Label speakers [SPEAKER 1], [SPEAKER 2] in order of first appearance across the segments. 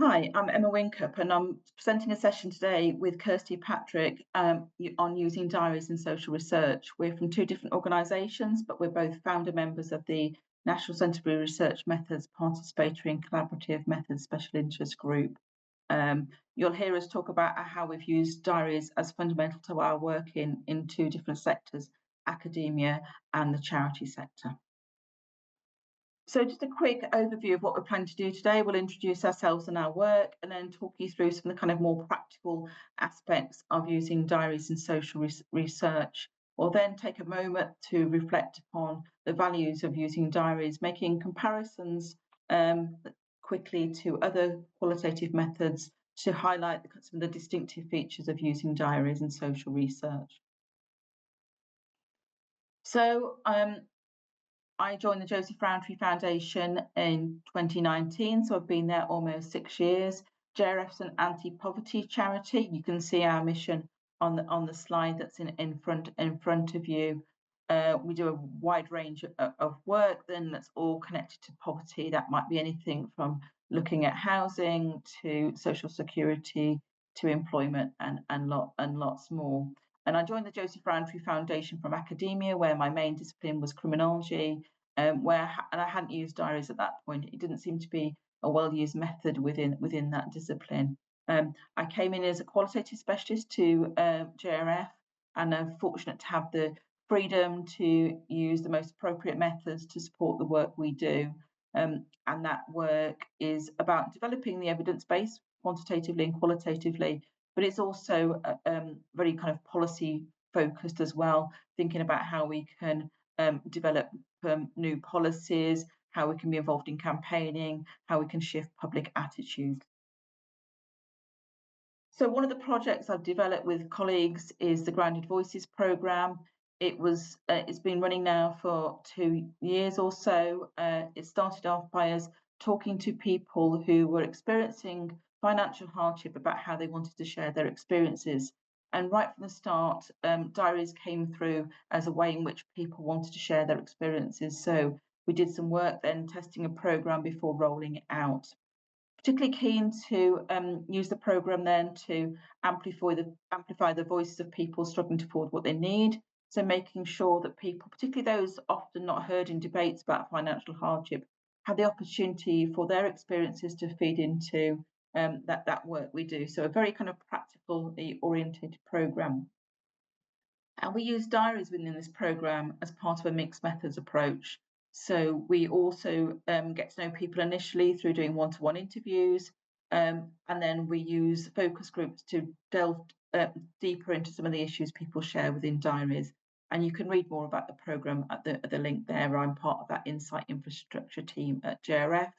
[SPEAKER 1] Hi, I'm Emma Wincup, and I'm presenting a session today with Kirsty Pattrick on using diaries in social research. We're from two different organisations, but we're both founder members of the National Centre for Research Methods Participatory and Collaborative Methods Special Interest Group. You'll hear us talk about how we've used diaries as fundamental to our work in two different sectors, academia and the charity sector. So just a quick overview of what we're planning to do today. We'll introduce ourselves and our work and then talk you through some of the kind of more practical aspects of using diaries in social research. We'll then take a moment to reflect upon the values of using diaries, making comparisons quickly to other qualitative methods to highlight some of the distinctive features of using diaries in social research. So I joined the Joseph Rowntree Foundation in 2019, so I've been there almost 6 years. JRF's an anti-poverty charity. You can see our mission on the slide that's in front of you. We do a wide range of work then that's all connected to poverty. That might be anything from looking at housing to social security to employment and lots more. And I joined the Joseph Rowntree Foundation from academia, where my main discipline was criminology, and I hadn't used diaries at that point. It didn't seem to be a well-used method within that discipline. I came in as a qualitative specialist to JRF, and I'm fortunate to have the freedom to use the most appropriate methods to support the work we do. And that work is about developing the evidence base quantitatively and qualitatively, but it's also very kind of policy focused as well, thinking about how we can develop new policies, how we can be involved in campaigning, how we can shift public attitudes. So one of the projects I've developed with colleagues is the Grounded Voices programme. It's been running now for 2 years or so. It started off by us talking to people who were experiencing financial hardship about how they wanted to share their experiences. And right from the start, diaries came through as a way in which people wanted to share their experiences. So we did some work then testing a programme before rolling it out. Particularly keen to use the programme then to amplify the voices of people struggling to afford what they need. So making sure that people, particularly those often not heard in debates about financial hardship, have the opportunity for their experiences to feed into that work we do. So a very kind of practically oriented programme. And we use diaries within this programme as part of a mixed methods approach. So we also get to know people initially through doing one-to-one interviews, and then we use focus groups to delve deeper into some of the issues people share within diaries. And you can read more about the programme at the link there. I'm part of that insight infrastructure team at JRF,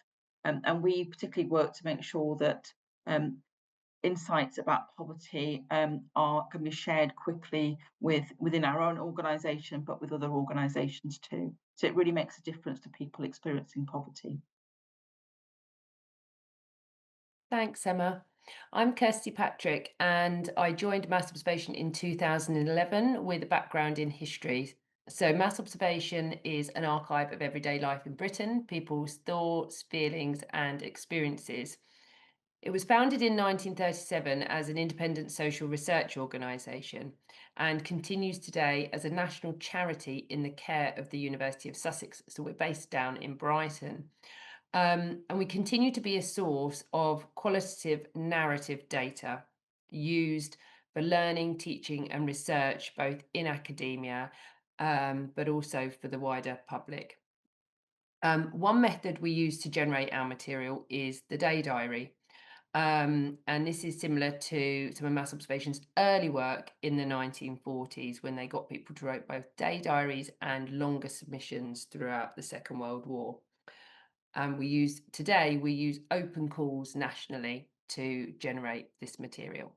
[SPEAKER 1] and we particularly work to make sure that insights about poverty can be shared quickly within our own organisation, but with other organisations too. So it really makes a difference to people experiencing poverty.
[SPEAKER 2] Thanks, Emma. I'm Kirsty Pattrick, and I joined Mass Observation in 2011 with a background in history. So, Mass Observation is an archive of everyday life in Britain, people's thoughts, feelings, and experiences. It was founded in 1937 as an independent social research organisation and continues today as a national charity in the care of the University of Sussex. So, we're based down in Brighton. And we continue to be a source of qualitative narrative data used for learning, teaching, and research, both in academia, but also for the wider public. One method we use to generate our material is the day diary. And this is similar to some of Mass Observation's early work in the 1940s when they got people to write both day diaries and longer submissions throughout the Second World War. And today we use open calls nationally to generate this material.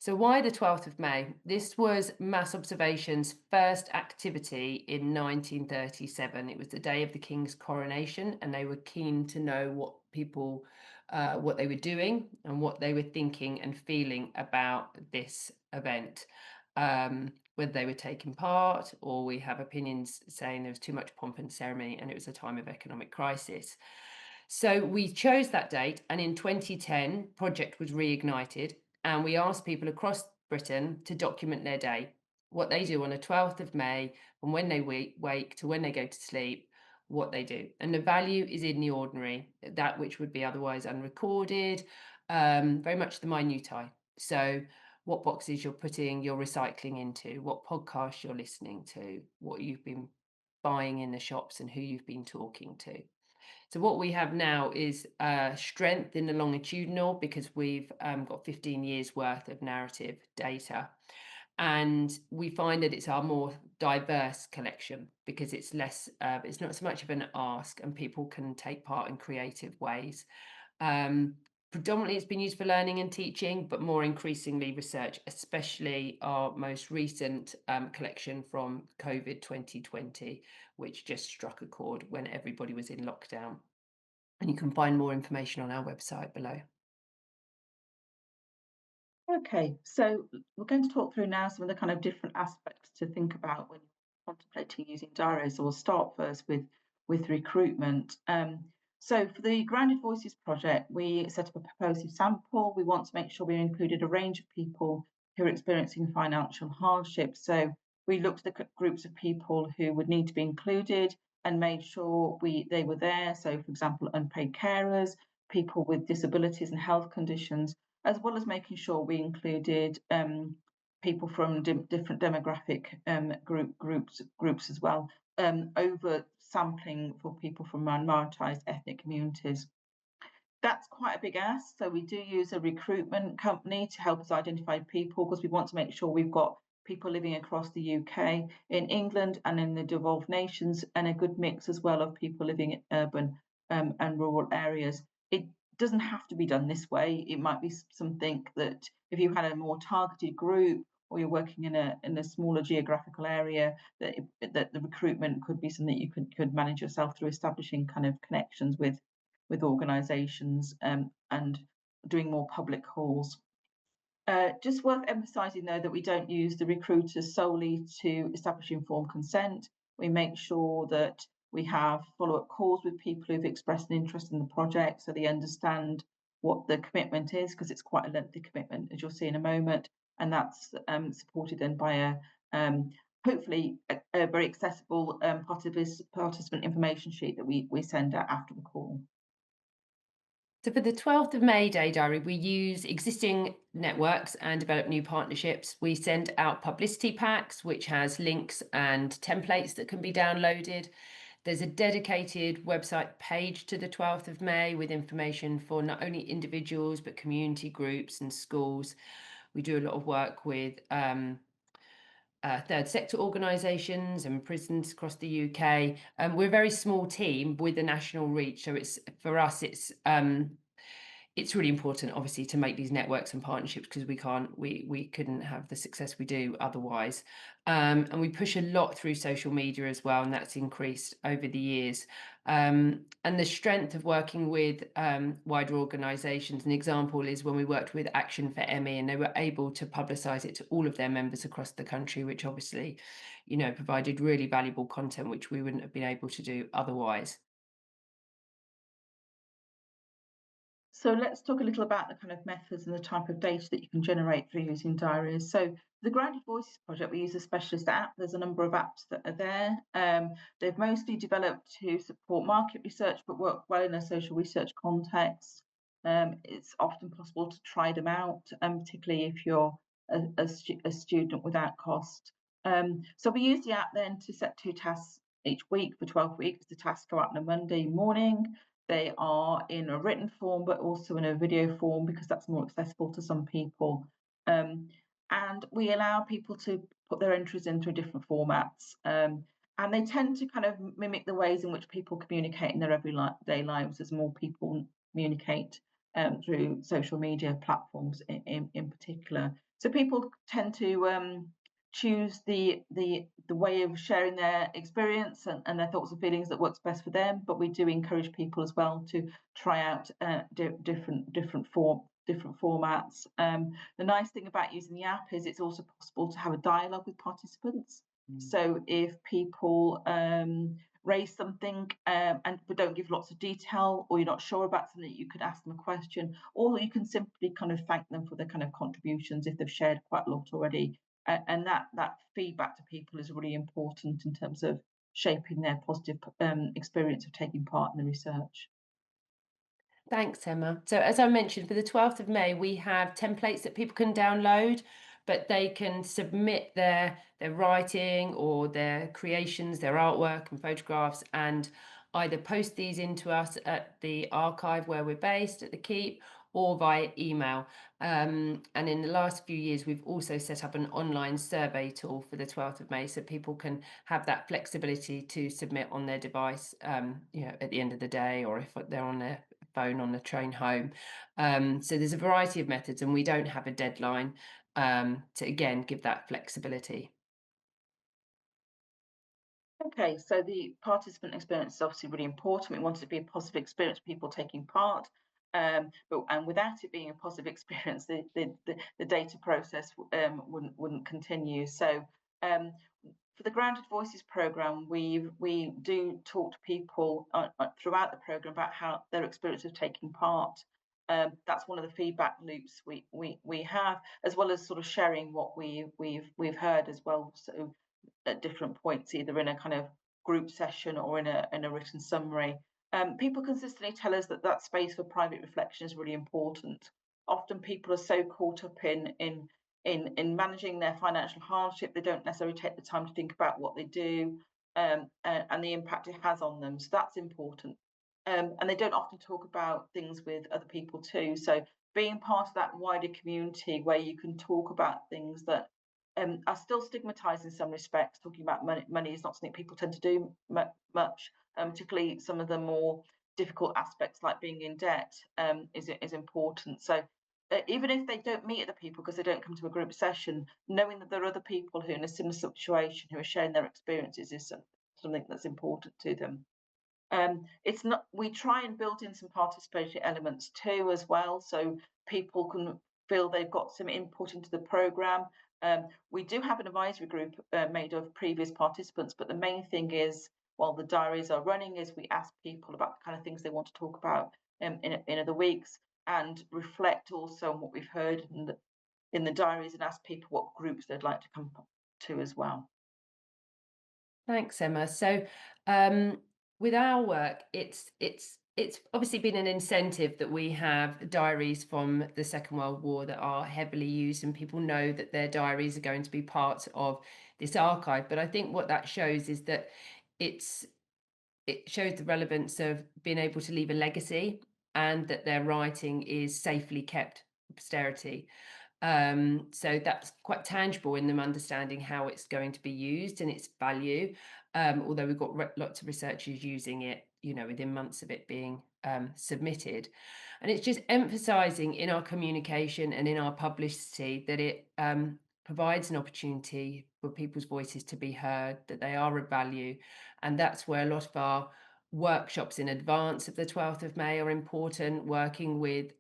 [SPEAKER 2] So why the 12th of May? This was Mass Observation's first activity in 1937. It was the day of the King's coronation, and they were keen to know what they were doing and what they were thinking and feeling about this event. Whether they were taking part, or we have opinions saying there was too much pomp and ceremony and it was a time of economic crisis. So we chose that date, and in 2010, project was reignited, and we asked people across Britain to document their day, what they do on the 12th of May, from when they wake to when they go to sleep, what they do. And the value is in the ordinary, that which would be otherwise unrecorded, very much the minutiae. So what boxes you're putting your recycling into, what podcasts you're listening to, what you've been buying in the shops, and who you've been talking to. So what we have now is strength in the longitudinal, because we've got 15 years worth of narrative data. And we find that it's our more diverse collection because it's less, it's not so much of an ask, and people can take part in creative ways. Um, Predominantly, it's been used for learning and teaching, but more increasingly research, especially our most recent collection from COVID 2020, which just struck a chord when everybody was in lockdown. And you can find more information on our website below.
[SPEAKER 1] Okay, so we're going to talk through now some of the kind of different aspects to think about when you're contemplating using diaries. So we'll start first with recruitment. So for the Grounded Voices project, we set up a proposal sample. We want to make sure we included a range of people who are experiencing financial hardship. So we looked at the groups of people who would need to be included and made sure they were there. So, for example, unpaid carers, people with disabilities and health conditions, as well as making sure we included people from different demographic groups as well, over sampling for people from minoritized ethnic communities. That's quite a big ask. So we do use a recruitment company to help us identify people, because we want to make sure we've got people living across the UK, in England and in the devolved nations, and a good mix as well of people living in urban and rural areas. It doesn't have to be done this way. It might be something that if you had a more targeted group, or you're working in a smaller geographical area, that the recruitment could be something you could manage yourself through establishing kind of connections with organisations, and doing more public calls. Just worth emphasising, though, that we don't use the recruiters solely to establish informed consent. We make sure that we have follow-up calls with people who've expressed an interest in the project, so they understand what the commitment is, because it's quite a lengthy commitment, as you'll see in a moment, and that's supported then by hopefully a very accessible participant information sheet that we send out after the call.
[SPEAKER 2] So for the 12th of May Day Diary, we use existing networks and develop new partnerships. We send out publicity packs, which has links and templates that can be downloaded. There's a dedicated website page to the 12th of May with information for not only individuals, but community groups and schools. We do a lot of work with third sector organisations and prisons across the UK. We're a very small team with a national reach, so it's for us it's really important, obviously, to make these networks and partnerships, because we couldn't have the success we do otherwise. And we push a lot through social media as well, and that's increased over the years. And the strength of working with wider organisations, an example is when we worked with Action for ME, and they were able to publicise it to all of their members across the country, which obviously, provided really valuable content, which we wouldn't have been able to do otherwise.
[SPEAKER 1] So let's talk a little about the kind of methods and the type of data that you can generate through using diaries. So the Grounded Voices project, we use a specialist app. There's a number of apps that are there. They've mostly developed to support market research, but work well in a social research context. It's often possible to try them out, particularly if you're a student without cost. So we use the app then to set 2 tasks each week for 12 weeks. The tasks go out on a Monday morning. They are in a written form, but also in a video form, because that's more accessible to some people. And we allow people to put their entries in through different formats. And they tend to kind of mimic the ways in which people communicate in their everyday lives, as more people communicate through social media platforms in particular. So people tend to choose the way of sharing their experience and their thoughts and feelings that works best for them. But we do encourage people as well to try out different formats. The nice thing about using the app is it's also possible to have a dialogue with participants. So if people raise something and but don't give lots of detail, or you're not sure about something, you could ask them a question, or you can simply kind of thank them for their kind of contributions if they've shared quite a lot already. And that feedback to people is really important in terms of shaping their positive experience of taking part in the research.
[SPEAKER 2] Thanks, Emma. So as I mentioned, for the 12th of May, we have templates that people can download, but they can submit their writing or their creations, their artwork and photographs, and either post these into us at the archive where we're based at the Keep, or via email. And in the last few years, we've also set up an online survey tool for the 12th of May, so people can have that flexibility to submit on their device, at the end of the day, or if they're on their phone on the train home. So there's a variety of methods, and we don't have a deadline, to again give that flexibility.
[SPEAKER 1] Okay, so the participant experience is obviously really important. We want it to be a positive experience for people taking part. And without it being a positive experience, the data process wouldn't continue. So for the Grounded Voices program, we do talk to people throughout the program about how their experience of taking part. That's one of the feedback loops we have, as well as sort of sharing what we've heard as well. So at different points, either in a kind of group session or in a written summary. People consistently tell us that that space for private reflection is really important. Often people are so caught up in managing their financial hardship, they don't necessarily take the time to think about what they do and the impact it has on them. So that's important. And they don't often talk about things with other people too. So being part of that wider community where you can talk about things that are still stigmatized in some respects. Talking about money is not something people tend to do much, particularly some of the more difficult aspects like being in debt is important. So even if they don't meet other people because they don't come to a group session, knowing that there are other people who are in a similar situation who are sharing their experiences is something that's important to them. It's not. We try and build in some participatory elements too, as well, so people can feel they've got some input into the program. We do have an advisory group made of previous participants, but the main thing is, while the diaries are running, is we ask people about the kind of things they want to talk about in other weeks, and reflect also on what we've heard in the diaries, and ask people what groups they'd like to come to as well.
[SPEAKER 2] Thanks, Emma. So, um, with our work, it's obviously been an incentive that we have diaries from the Second World War that are heavily used, and people know that their diaries are going to be part of this archive. But I think what that shows is that it's it shows the relevance of being able to leave a legacy, and that their writing is safely kept for posterity. So that's quite tangible in them understanding how it's going to be used and its value. Although we've got lots of researchers using it, within months of it being submitted. And it's just emphasizing in our communication and in our publicity that it provides an opportunity for people's voices to be heard, that they are of value. And that's where a lot of our workshops in advance of the 12th of May are important, working with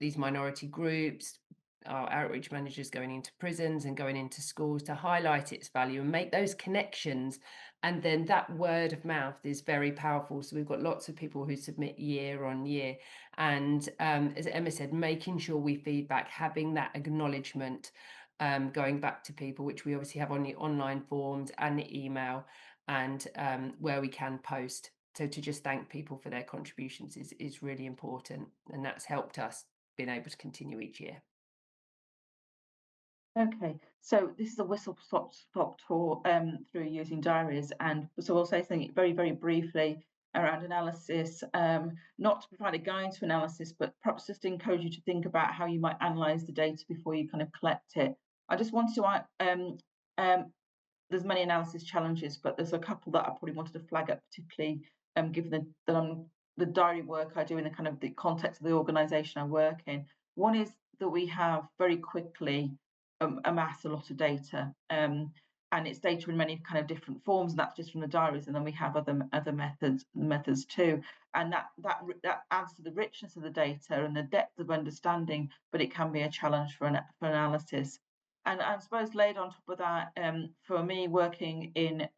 [SPEAKER 2] these minority groups, our outreach managers going into prisons and going into schools to highlight its value and make those connections. And then that word of mouth is very powerful. So we've got lots of people who submit year on year. And as Emma said, making sure we feedback, having that acknowledgement, going back to people, which we obviously have on the online forms and the email, and where we can post. So to just thank people for their contributions is really important. And that's helped us being able to continue each year.
[SPEAKER 1] Okay, so this is a whistle-stop tour through using diaries, and so we'll say something very, very briefly around analysis, not to provide a guide to analysis, but perhaps just to encourage you to think about how you might analyse the data before you kind of collect it. I just wanted to there's many analysis challenges, but there's a couple that I probably wanted to flag up, particularly given the diary work I do in the kind of the context of the organisation I work in. One is that we have very quickly amass a lot of data, and it's data in many kind of different forms, and that's just from the diaries. And then we have other methods too, and that adds to the richness of the data and the depth of understanding. But it can be a challenge for analysis. And I suppose laid on top of that, for me working in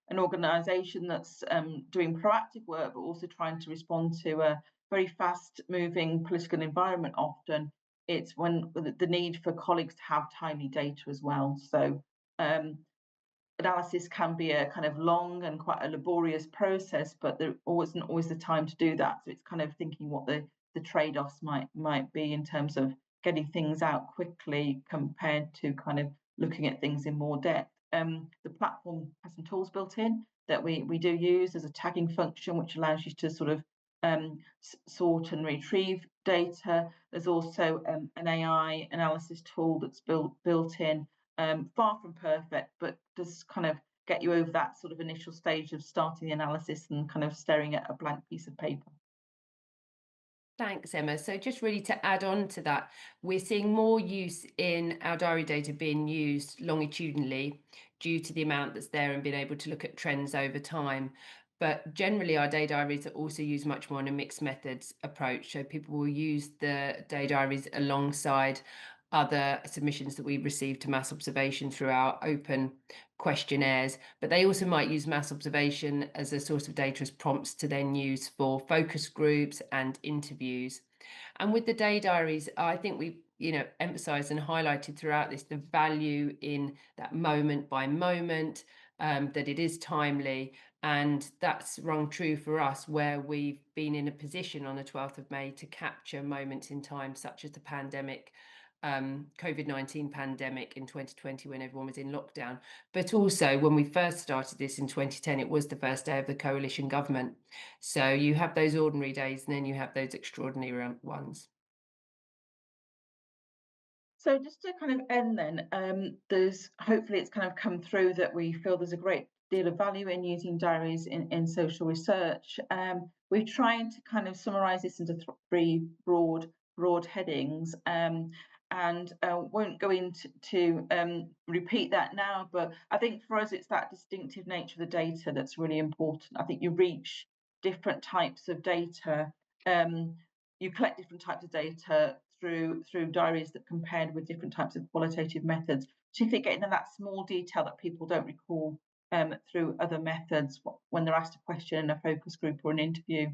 [SPEAKER 1] an organisation that's doing proactive work, but also trying to respond to a very fast-moving political environment. Often, it's when the need for colleagues to have timely data as well. So. Analysis can be a kind of long and quite a laborious process, but there isn't always the time to do that. So it's kind of thinking what the trade-offs might be in terms of getting things out quickly compared to kind of looking at things in more depth. The platform has some tools built in that we do use. There's a tagging function which allows you to sort of sort and retrieve data. There's also an AI analysis tool that's built in, far from perfect, but does kind of get you over that sort of initial stage of starting the analysis and kind of staring at a blank piece of paper.
[SPEAKER 2] Thanks, Emma. So just really to add on to that, we're seeing more use in our diary data being used longitudinally due to the amount that's there and being able to look at trends over time. But generally, our day diaries are also used much more in a mixed methods approach. So people will use the day diaries alongside other submissions that we receive to mass observation through our open questionnaires, but they also might use mass observation as a source of data as prompts to then use for focus groups and interviews. And with the day diaries, I think we, emphasized and highlighted throughout this the value in that moment by moment, that it is timely. And that's rung true for us, where we've been in a position on the 12th of May to capture moments in time, such as the pandemic, COVID-19 pandemic in 2020 when everyone was in lockdown. But also when we first started this in 2010, it was the first day of the coalition government. So you have those ordinary days and then you have those extraordinary ones.
[SPEAKER 1] So just to kind of end then, there's hopefully it's kind of come through that we feel there's a great deal of value in using diaries in social research. We're trying to kind of summarise this into three broad headings, and won't go into repeat that now. But I think for us, it's that distinctive nature of the data that's really important. I think you reach different types of data. You collect different types of data through diaries that compared with different types of qualitative methods, particularly getting in that small detail that people don't recall through other methods when they're asked a question in a focus group or an interview.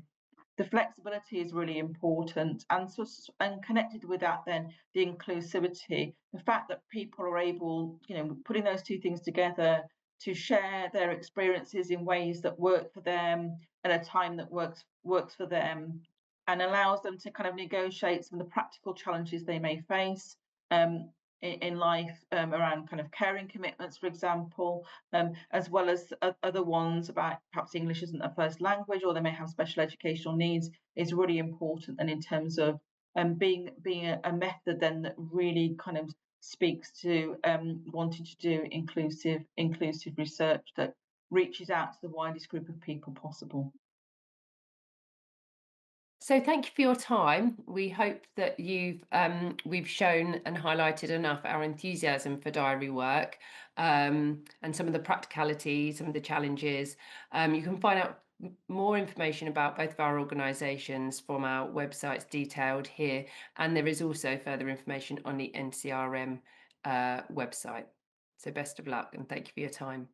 [SPEAKER 1] The flexibility is really important, and connected with that, then the inclusivity, the fact that people are able, putting those two things together to share their experiences in ways that work for them at a time that works for them, and allows them to kind of negotiate some of the practical challenges they may face in life, around kind of caring commitments, for example, as well as other ones about perhaps English isn't a first language, or they may have special educational needs, is really important. And in terms of being a method then that really kind of speaks to wanting to do inclusive research that reaches out to the widest group of people possible.
[SPEAKER 2] So thank you for your time. We hope that we've shown and highlighted enough our enthusiasm for diary work, and some of the practicality, some of the challenges. You can find out more information about both of our organisations from our websites detailed here, and there is also further information on the NCRM website. So best of luck and thank you for your time.